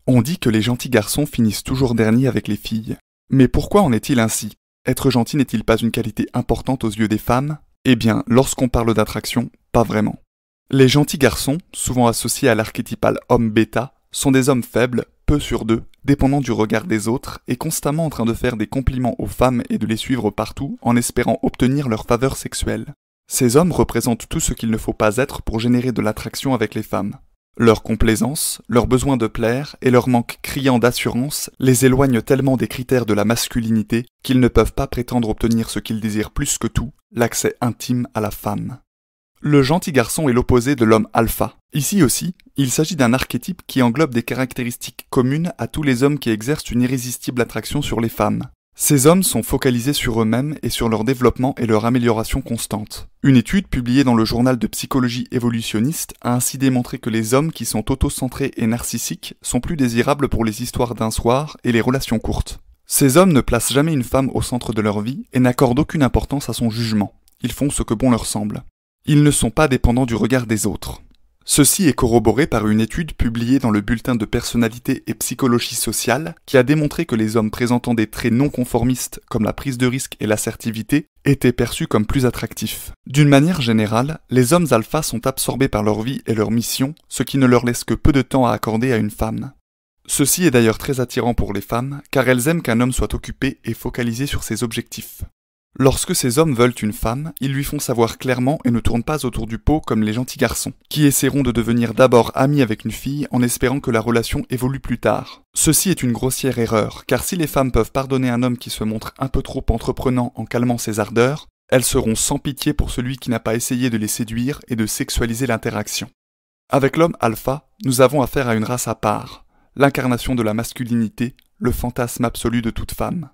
On dit que les gentils garçons finissent toujours derniers avec les filles. Mais pourquoi en est-il ainsi? Être gentil n'est-il pas une qualité importante aux yeux des femmes? Eh bien, lorsqu'on parle d'attraction, pas vraiment. Les gentils garçons, souvent associés à l'archétypal homme bêta, sont des hommes faibles, peu sûrs d'eux, dépendants du regard des autres et constamment en train de faire des compliments aux femmes et de les suivre partout en espérant obtenir leur faveur sexuelle. Ces hommes représentent tout ce qu'il ne faut pas être pour générer de l'attraction avec les femmes. Leur complaisance, leur besoin de plaire et leur manque criant d'assurance les éloignent tellement des critères de la masculinité qu'ils ne peuvent pas prétendre obtenir ce qu'ils désirent plus que tout, l'accès intime à la femme. Le gentil garçon est l'opposé de l'homme alpha. Ici aussi, il s'agit d'un archétype qui englobe des caractéristiques communes à tous les hommes qui exercent une irrésistible attraction sur les femmes. Ces hommes sont focalisés sur eux-mêmes et sur leur développement et leur amélioration constante. Une étude publiée dans le journal de psychologie évolutionniste a ainsi démontré que les hommes qui sont autocentrés et narcissiques sont plus désirables pour les histoires d'un soir et les relations courtes. Ces hommes ne placent jamais une femme au centre de leur vie et n'accordent aucune importance à son jugement. Ils font ce que bon leur semble. Ils ne sont pas dépendants du regard des autres. Ceci est corroboré par une étude publiée dans le bulletin de personnalité et psychologie sociale qui a démontré que les hommes présentant des traits non conformistes comme la prise de risque et l'assertivité étaient perçus comme plus attractifs. D'une manière générale, les hommes alpha sont absorbés par leur vie et leur mission, ce qui ne leur laisse que peu de temps à accorder à une femme. Ceci est d'ailleurs très attirant pour les femmes, car elles aiment qu'un homme soit occupé et focalisé sur ses objectifs. Lorsque ces hommes veulent une femme, ils lui font savoir clairement et ne tournent pas autour du pot comme les gentils garçons, qui essaieront de devenir d'abord amis avec une fille en espérant que la relation évolue plus tard. Ceci est une grossière erreur, car si les femmes peuvent pardonner un homme qui se montre un peu trop entreprenant en calmant ses ardeurs, elles seront sans pitié pour celui qui n'a pas essayé de les séduire et de sexualiser l'interaction. Avec l'homme alpha, nous avons affaire à une race à part, l'incarnation de la masculinité, le fantasme absolu de toute femme.